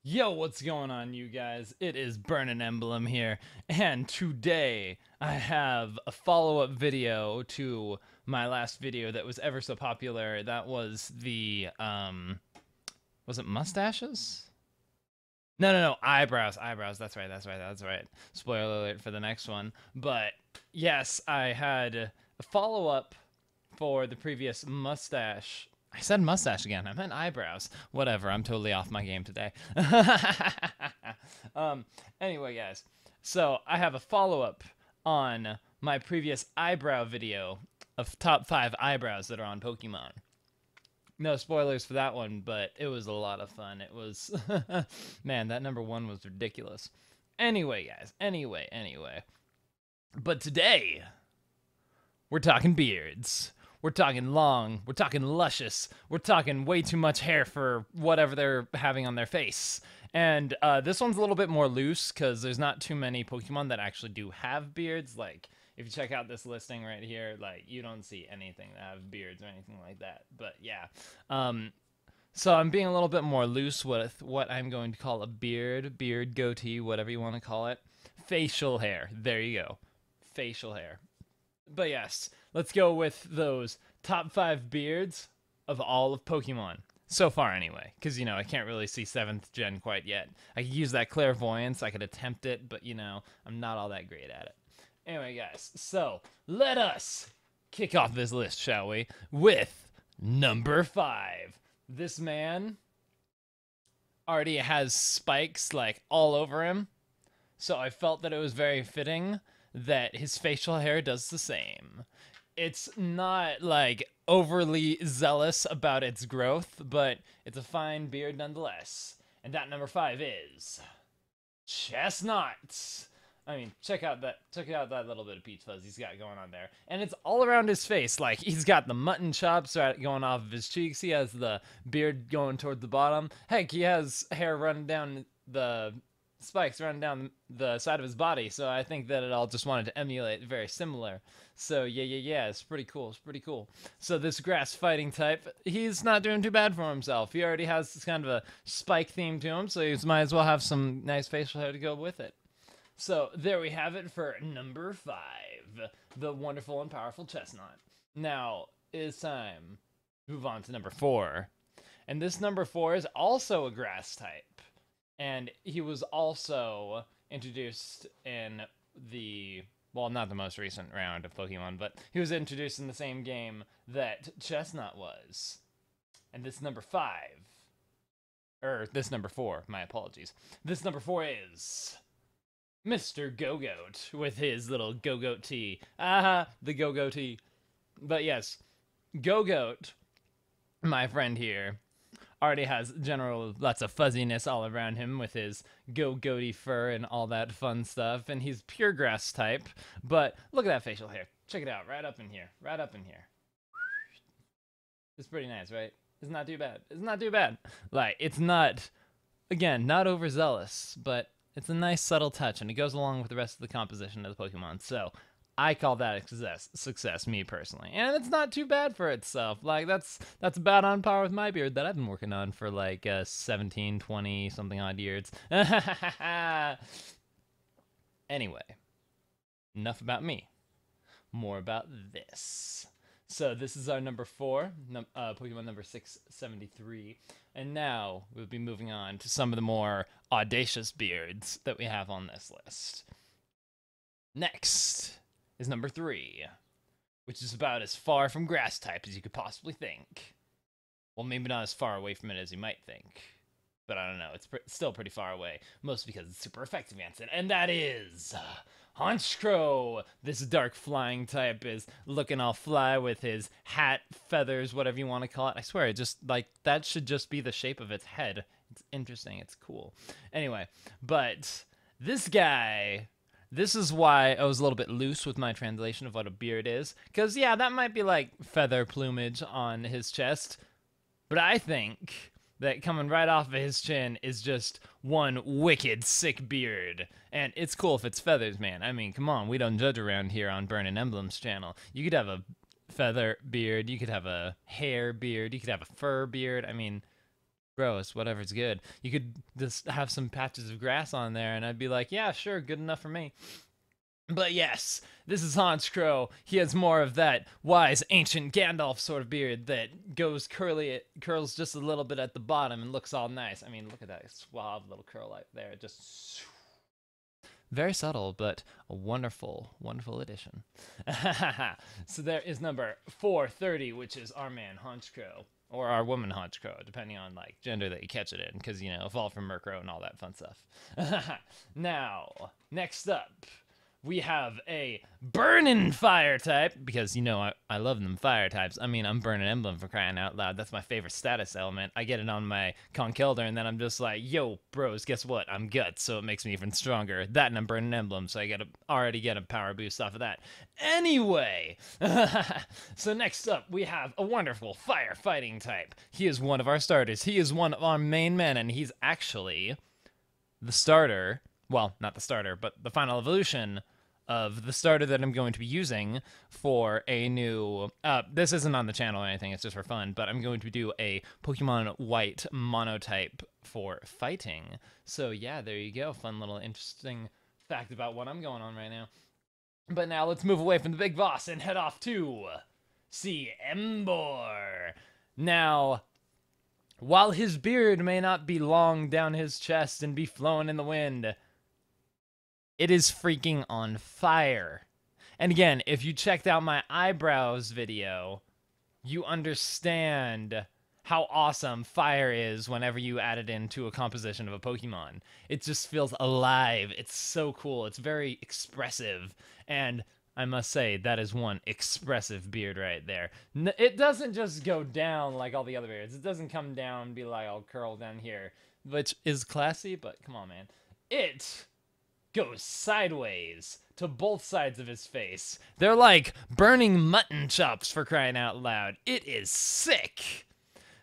Yo, what's going on, you guys? It is Burnin' Emblem here, and today I have a follow-up video to my last video that was ever so popular. That was was it mustaches? No, eyebrows. That's right. Spoiler alert for the next one. But yes, I had a follow-up for the previous mustache. I said mustache again. I meant eyebrows. Whatever. I'm totally off my game today. um. Anyway, guys. So I have a follow up on my previous eyebrow video of top 5 eyebrows that are on Pokemon. No spoilers for that one, but it was a lot of fun. It was, man, that number one was ridiculous. Anyway, guys. Anyway. But today, we're talking beards. We're talking long. We're talking luscious. We're talking way too much hair for whatever they're having on their face. And this one's a little bit more loose because there's not too many Pokemon that actually do have beards. Like, if you check out this listing right here, like, you don't see anything that have beards or anything like that. But yeah. So I'm being a little bit more loose with what I'm going to call a beard, goatee, whatever you want to call it. Facial hair. There you go. Facial hair. But yes, let's go with those top 5 beards of all of Pokemon. So far, anyway. Because, I can't really see 7th gen quite yet. I could use that clairvoyance. I could attempt it, but, I'm not all that great at it. Anyway, guys, so let us kick off this list, shall we? With number 5. This man already has spikes, like, all over him. So I felt that it was very fitting that his facial hair does the same. It's not like overly zealous about its growth, but it's a fine beard nonetheless. And that number 5 is Chestnut. I mean, check out that little bit of peach fuzz he's got going on there. And it's all around his face. Like, he's got the mutton chops right going off of his cheeks. He has the beard going toward the bottom. Heck, he has hair running down the spikes running down the side of his body, so I think that it all just wanted to emulate very similar. So yeah, it's pretty cool. So this grass fighting type, he's not doing too bad for himself. He already has this kind of a spike theme to him, so he might as well have some nice facial hair to go with it. So there we have it for number 5, the wonderful and powerful Chestnut. Now it's time to move on to number 4, and this number 4 is also a grass type. And he was also introduced in not the most recent round of Pokemon, but he was introduced in the same game that Chestnut was. And this number 4, my apologies. This number 4 is Mr. Gogoat with his little Gogoat tea. The Gogoat tea. But yes, Gogoat, my friend here, already has lots of fuzziness all around him with his goatee fur and all that fun stuff, and he's pure grass type. But look at that facial hair. Check it out, right up in here. It's pretty nice, right? It's not too bad. Like, it's not, again, not overzealous, but it's a nice subtle touch, and it goes along with the rest of the composition of the Pokemon. So I call that a success, me personally. And it's not too bad for itself. Like, that's about on par with my beard that I've been working on for like 17, 20 something odd years. Anyway, enough about me. More about this. So this is our number 4, Pokemon number 673. And now we'll be moving on to some of the more audacious beards that we have on this list. Next is number 3, which is about as far from grass type as you could possibly think. Well, maybe not as far away from it as you might think, but I don't know, it's still pretty far away, mostly because it's super effective against it, and that is Haunch Crow. This dark flying type is looking all fly with his hat, feathers, whatever you want to call it. I swear, that should just be the shape of its head. It's interesting, it's cool. Anyway, but this guy, this is why I was a little bit loose with my translation of what a beard is. Because, yeah, that might be like feather plumage on his chest. But I think that coming right off of his chin is just one wicked sick beard. And it's cool if it's feathers, man. I mean, come on, we don't judge around here on Burnin' Emblems channel. You could have a feather beard, you could have a hair beard, you could have a fur beard. I mean, gross, whatever's good. You could just have some patches of grass on there, and I'd be like, yeah, sure, good enough for me. But yes, this is Haunch Crow. He has more of that wise, ancient Gandalf sort of beard that goes curly, curls just a little bit at the bottom and looks all nice. I mean, look at that suave little curl right there. Just very subtle, but a wonderful, wonderful addition. So there is number 430, which is our man Haunch Crow. Or our woman Haunch Crow, depending on like gender that you catch it in, because you know, evolved from Murkrow and all that fun stuff. Now, next up, we have a burning fire type, because you know I love them fire types. I mean, I'm burning emblem for crying out loud. That's my favorite status element. I get it on my Conkeldurr, and then I'm just like, yo, bros, guess what? I'm guts, so it makes me even stronger. That and I'm burning emblem, so I already get a power boost off of that. Anyway, so next up we have a wonderful firefighting type. He is one of our starters. He is one of our main men, and he's actually the starter. Well, not the starter, but the final evolution of the starter that I'm going to be using for a new... this isn't on the channel or anything, it's just for fun, but I'm going to do a Pokemon White monotype for fighting. So yeah, there you go. Fun little interesting fact about what I'm going on right now. But now let's move away from the big boss and head off to see Emboar. Now, while his beard may not be long down his chest and be flowing in the wind, it is freaking on fire. And again, if you checked out my eyebrows video, you understand how awesome fire is whenever you add it into a composition of a Pokemon. It just feels alive. It's so cool. It's very expressive. And I must say, that is one expressive beard right there. It doesn't just go down like all the other beards. It doesn't come down and be like all curled down here, which is classy, but come on, man. It goes sideways to both sides of his face. They're like burning mutton chops, for crying out loud. It is sick.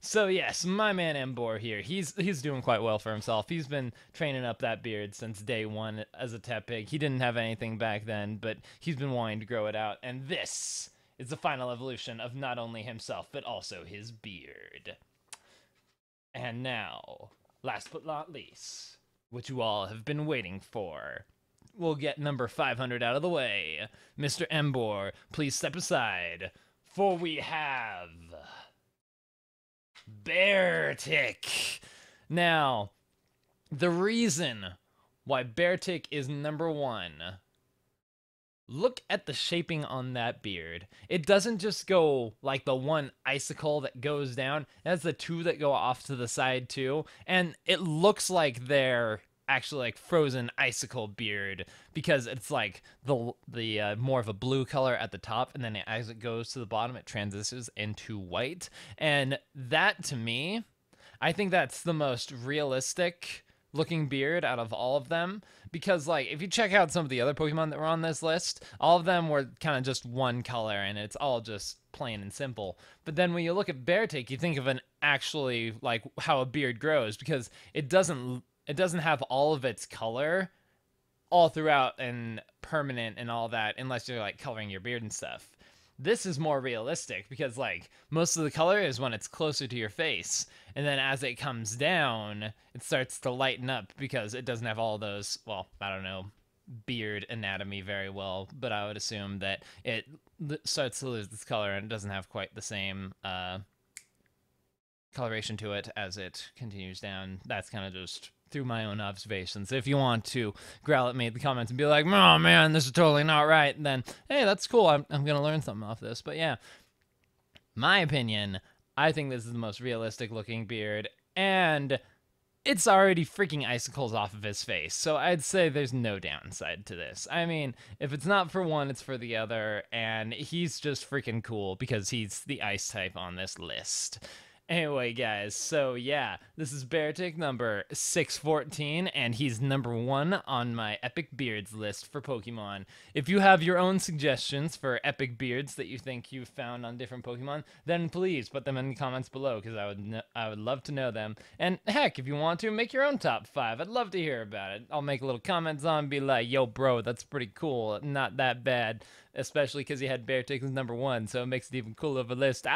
So yes, my man Emboar here, he's doing quite well for himself. He's been training up that beard since day one as a Tepig. He didn't have anything back then, but he's been wanting to grow it out. And this is the final evolution of not only himself, but also his beard. And now, last but not least, what you all have been waiting for. We'll get number 500 out of the way. Mr. Emboar, please step aside, for we have Beartic. Now, the reason why Beartic is number 1, look at the shaping on that beard. It doesn't just go like the one icicle that goes down. It has the 2 that go off to the side too. And it looks like they're actually like frozen icicle beard, because it's like the more of a blue color at the top, and then as it goes to the bottom, it transitions into white. And that, to me, I think that's the most realistic looking beard out of all of them, because like if you check out some of the other Pokemon that were on this list, all of them were kind of just one color and it's all just plain and simple. But then when you look at Beartic, you think of an actually like how a beard grows, because it doesn't have all of its color all throughout and permanent and all that, unless you're like coloring your beard and stuff. This is more realistic, because like most of the color is when it's closer to your face, and then as it comes down, it starts to lighten up because it doesn't have all those, well, I don't know, beard anatomy very well, but I would assume that it starts to lose its color and it doesn't have quite the same coloration to it as it continues down. That's kind of just through my own observations. If you want to growl at me in the comments and be like, oh man, this is totally not right, then hey, that's cool. I'm gonna learn something off this. But yeah, my opinion, I think this is the most realistic looking beard, and it's already freaking icicles off of his face, so I'd say there's no downside to this. I mean, if it's not for one, it's for the other, and he's just freaking cool because he's the ice type on this list. Anyway, guys, so yeah, this is Beartic number 614, and he's number 1 on my Epic Beards list for Pokemon. If you have your own suggestions for epic beards that you think you've found on different Pokemon, then please put them in the comments below, because I would love to know them. And heck, if you want to, make your own top 5. I'd love to hear about it. I'll make little comments on, be like, yo, bro, that's pretty cool. Not that bad, especially because you had Beartic as number 1, so it makes it even cooler of a list.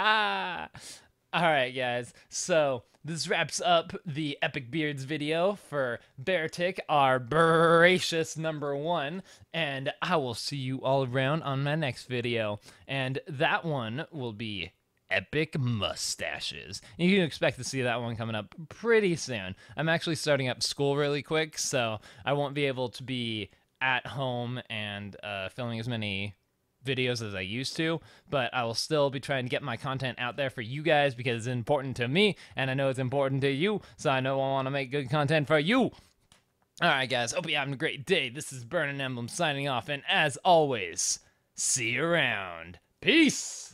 Alright, guys, so this wraps up the Epic Beards video for Beartic, our voracious #1, and I will see you all around on my next video. And that one will be Epic Mustaches. You can expect to see that one coming up pretty soon. I'm actually starting up school really quick, so I won't be able to be at home and filming as many videos as I used to, but I will still be trying to get my content out there for you guys because it's important to me, and I know it's important to you, so I know I want to make good content for you. Alright guys, hope you're having a great day. This is Burning Emblem signing off, and as always, see you around. Peace!